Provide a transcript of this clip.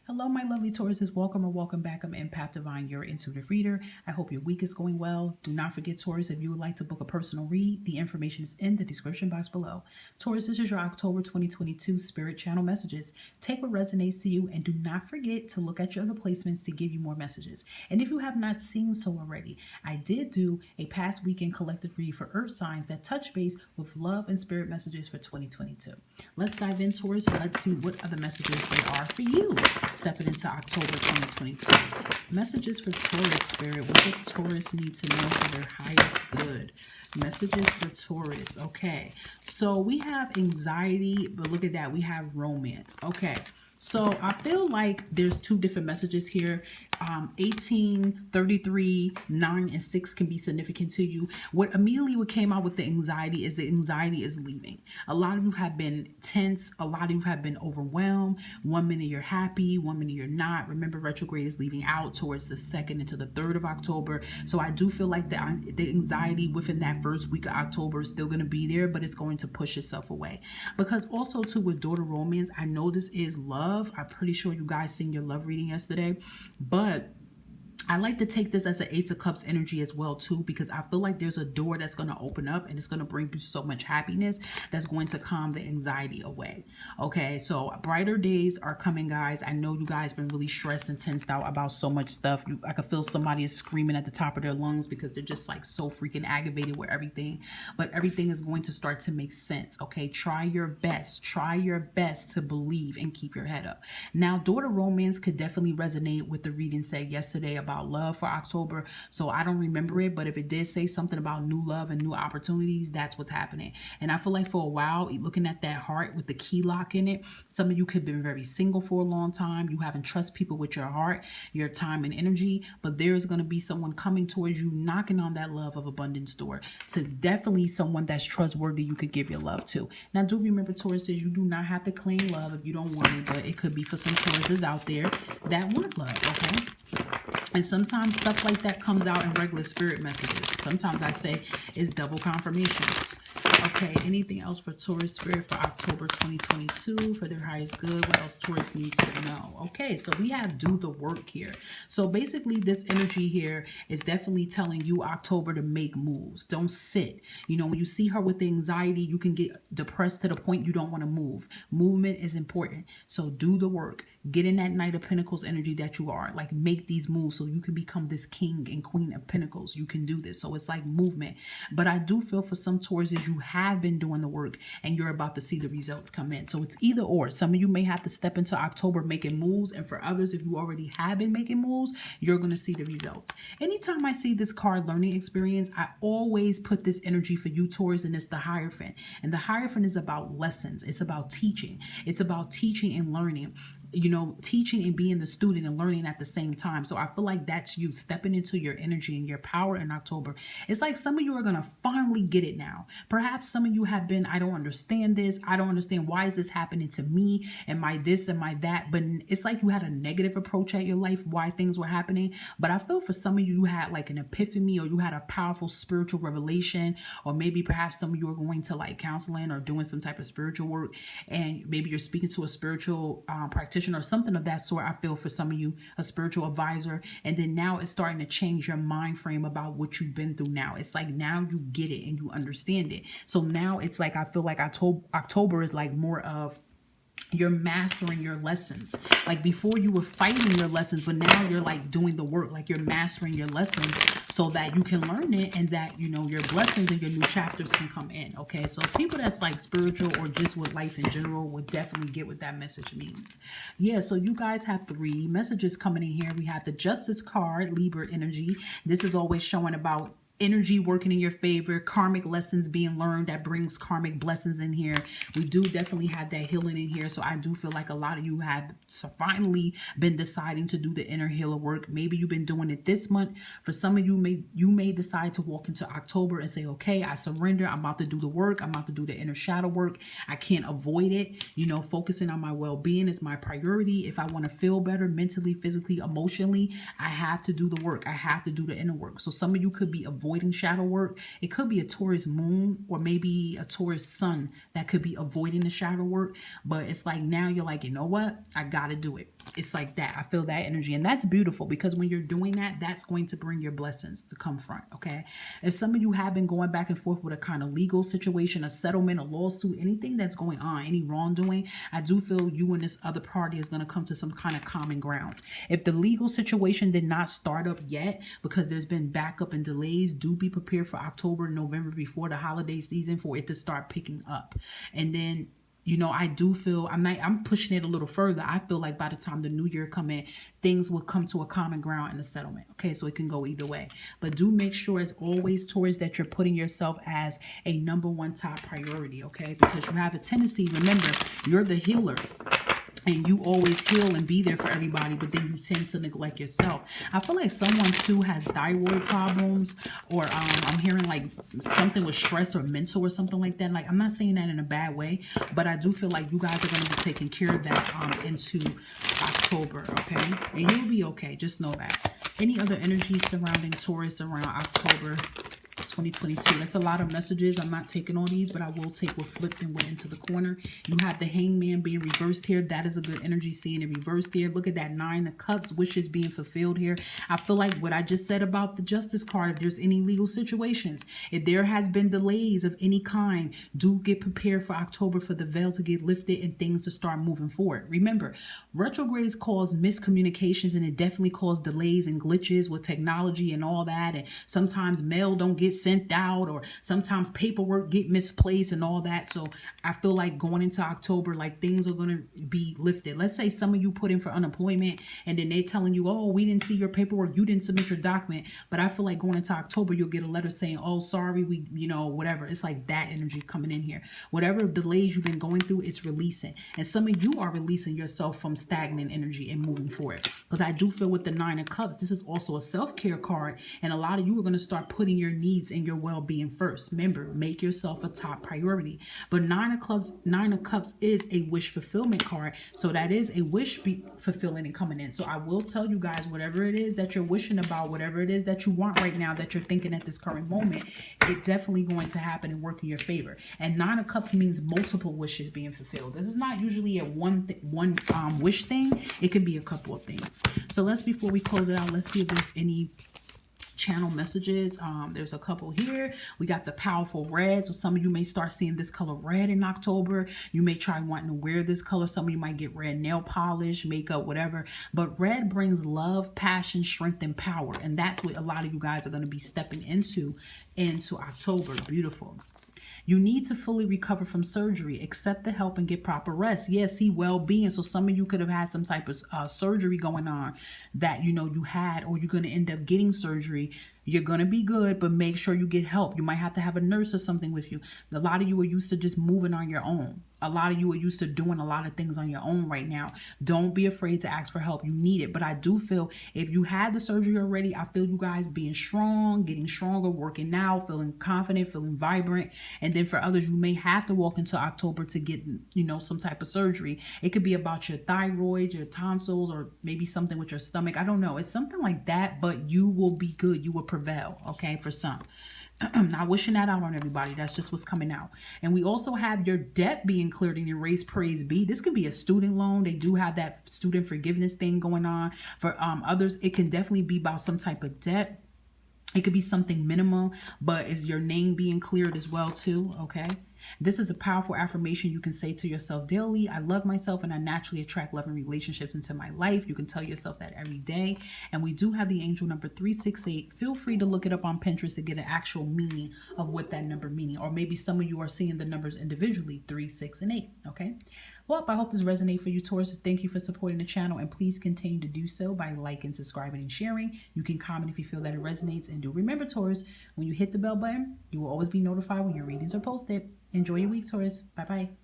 Hello, my lovely Tauruses. Welcome or welcome back. I'm Empath Divine, your intuitive reader. I hope your week is going well. Do not forget, Taurus, if you would like to book a personal read, the information is in the description box below. Taurus, this is your October 2022 Spirit Channel messages. Take what resonates to you and do not forget to look at your other placements to give you more messages. And if you have not seen so already, I did do a past weekend collective read for Earth signs that touch base with love and spirit messages for 2022. Let's dive in, Taurus, and let's see what other messages they are for you. Stepping into October 2022. Messages for Taurus, Spirit. What does Taurus need to know for their highest good? Messages for Taurus. Okay. So we have anxiety, but look at that. We have romance. Okay. So I feel like there's two different messages here. 18, 33, 9, and 6 can be significant to you. What came out with the anxiety is leaving. A lot of you have been tense. A lot of you have been overwhelmed. 1 minute you're happy, 1 minute you're not. Remember, retrograde is leaving out towards the 2nd into the 3rd of October. So I do feel like the anxiety within that first week of October is still going to be there, but it's going to push itself away. Because also too, with daughter romance, I know this is love. I'm pretty sure you guys seen your love reading yesterday, but I like to take this as an Ace of Cups energy as well too, because I feel like there's a door that's going to open up and it's going to bring you so much happiness that's going to calm the anxiety away. Okay, so brighter days are coming, guys. I know you guys been really stressed and tensed out about so much stuff. I can feel somebody is screaming at the top of their lungs because they're just like so freaking aggravated with everything, but everything is going to start to make sense. Okay, try your best to believe and keep your head up. Now, daughter romance could definitely resonate with the reading said yesterday about love for October. So I don't remember it, but if it did say something about new love and new opportunities, that's what's happening. And I feel like for a while, looking at that heart with the key lock in it, some of you could have been very single for a long time. You haven't trust people with your heart, your time and energy, but there's going to be someone coming towards you, knocking on that love of abundance door. To definitely someone that's trustworthy you could give your love to. Now, do remember, Tauruses, you do not have to claim love if you don't want it, but it could be for some Tauruses out there that want love, okay? And sometimes stuff like that comes out in regular spirit messages. Sometimes I say it's double confirmations. Okay, anything else for Taurus spirit for October 2022 for their highest good? What else Taurus needs to know? Okay, so we have do the work here. So basically this energy here is definitely telling you, October, to make moves. Don't sit. You know, when you see her with the anxiety, you can get depressed to the point you don't want to move. Movement is important. So do the work. Get in that Knight of Pentacles energy that you are. Like, make these moves so you can become this King and Queen of Pentacles. You can do this. So it's like movement. But I do feel for some Tauruses, you have been doing the work and you're about to see the results come in. So it's either or. Some of you may have to step into October making moves. And for others, if you already have been making moves, you're going to see the results. Anytime I see this card, learning experience, I always put this energy for you, Taurus, and it's the Hierophant. And the Hierophant is about lessons. It's about teaching. It's about teaching and learning. You know, teaching and being the student and learning at the same time. So I feel like that's you stepping into your energy and your power in October. It's like some of you are going to finally get it now. Perhaps some of you have been, I don't understand this. I don't understand, why is this happening to me? Am I this? Am I that? But it's like you had a negative approach at your life, why things were happening. But I feel for some of you, you had like an epiphany, or you had a powerful spiritual revelation, or maybe perhaps some of you are going to like counseling or doing some type of spiritual work, and maybe you're speaking to a spiritual practitioner or something of that sort. I feel for some of you, a spiritual advisor, and then now it's starting to change your mind frame about what you've been through. Now it's like, now you get it and you understand it. So now it's like, I feel like October is like more of, you're mastering your lessons. Like before you were fighting your lessons, but now you're like doing the work. Like you're mastering your lessons so that you can learn it, and that, you know, your blessings and your new chapters can come in. Okay, so people that's like spiritual or just with life in general would definitely get what that message means. Yeah, so you guys have 3 messages coming in here. We have the Justice card, Libra energy. This is always showing about energy working in your favor, karmic lessons being learned that brings karmic blessings in here. We do definitely have that healing in here. So I do feel like a lot of you have finally been deciding to do the inner healer work. Maybe you've been doing it this month. For some of you, you may decide to walk into October and say, okay, I surrender. I'm about to do the work. I'm about to do the inner shadow work. I can't avoid it. You know, focusing on my well-being is my priority. If I want to feel better mentally, physically, emotionally, I have to do the work. I have to do the inner work. So some of you could be avoiding avoiding shadow work. It could be a Taurus moon or maybe a Taurus sun that could be avoiding the shadow work. But it's like now you're like, you know what? I got to do it. It's like that. I feel that energy. And that's beautiful because when you're doing that, that's going to bring your blessings to come front. Okay. If some of you have been going back and forth with a kind of legal situation, a settlement, a lawsuit, anything that's going on, any wrongdoing, I do feel you and this other party is going to come to some kind of common grounds. If the legal situation did not start up yet because there's been backup and delays, do be prepared for October, November before the holiday season for it to start picking up. And then, you know, I do feel I'm pushing it a little further. I feel like by the time the new year come in, things will come to a common ground in a settlement. Okay, so it can go either way. But do make sure, as always, Taurus, that you're putting yourself as a #1 top priority. Okay, because you have a tendency. Remember, you're the healer. And you always heal and be there for everybody, but then you tend to neglect yourself. I feel like someone too has thyroid problems, or I'm hearing like something with stress or mental or something like that. Like, I'm not saying that in a bad way, but I do feel like you guys are going to be taking care of that into October, okay? And you'll be okay. Just know that. Any other energies surrounding Taurus around October 2022? That's a lot of messages. I'm not taking all these, but I will take what flipped and went into the corner. You have the Hangman being reversed here. That is a good energy, seeing it reversed here. Look at that 9 of Cups, wishes being fulfilled here. I feel like what I just said about the Justice card, if there's any legal situations, if there has been delays of any kind, do get prepared for October for the veil to get lifted and things to start moving forward. Remember, retrogrades cause miscommunications, and it definitely cause delays and glitches with technology and all that. And sometimes mail don't get sent out, or sometimes paperwork get misplaced and all that. So I feel like going into October, like things are going to be lifted. Let's say some of you put in for unemployment and then they're telling you, oh, we didn't see your paperwork, you didn't submit your document. But I feel like going into October, you'll get a letter saying, oh, sorry, we, you know, whatever. It's like that energy coming in here. Whatever delays you've been going through, it's releasing. And some of you are releasing yourself from stagnant energy and moving forward. Because I do feel with the 9 of Cups, this is also a self-care card. And a lot of you are going to start putting your needs and your well-being first. Remember, make yourself a top priority. But 9 of Cups is a wish fulfillment card. So that is a wish fulfilling and coming in. So I will tell you guys, whatever it is that you're wishing about, whatever it is that you want right now, that you're thinking at this current moment, it's definitely going to happen and work in your favor. And 9 of Cups means multiple wishes being fulfilled. This is not usually a one wish thing. It can be a couple of things. So before we close it out, let's see if there's any channel messages. There's a couple here. We got the powerful red. So some of you may start seeing this color red in October. You may try wanting to wear this color. Some of you might get red nail polish, makeup, whatever. But red brings love, passion, strength, and power. And that's what a lot of you guys are going to be stepping into October. Beautiful. You need to fully recover from surgery, accept the help, and get proper rest. Yes, see well-being. So some of you could have had some type of surgery going on that, you know, you had, or you're going to end up getting surgery. You're going to be good, but make sure you get help. You might have to have a nurse or something with you. A lot of you are used to just moving on your own. A lot of you are used to doing a lot of things on your own right now. Don't be afraid to ask for help. You need it. But I do feel if you had the surgery already, I feel you guys being strong, getting stronger, working out, feeling confident, feeling vibrant. And then for others, you may have to walk into October to get, you know, some type of surgery. It could be about your thyroid, your tonsils, or maybe something with your stomach. I don't know. It's something like that, but you will be good. You will prevail, okay, for some. I'm not wishing that out on everybody. That's just what's coming out. And we also have your debt being cleared and erased. Praise be. This could be a student loan. They do have that student forgiveness thing going on. For others, it can definitely be about some type of debt. It could be something minimal, but is your name being cleared as well too, okay? This is a powerful affirmation you can say to yourself daily. I love myself and I naturally attract loving relationships into my life. You can tell yourself that every day. And we do have the angel number 368. Feel free to look it up on Pinterest to get an actual meaning of what that number meaning. Or maybe some of you are seeing the numbers individually, 3, 6, and 8. Okay. Well, I hope this resonates for you, Taurus. Thank you for supporting the channel, and please continue to do so by liking, subscribing, and sharing. You can comment if you feel that it resonates. And do remember, Taurus, when you hit the bell button, you will always be notified when your readings are posted. Enjoy your week, Taurus. Bye-bye.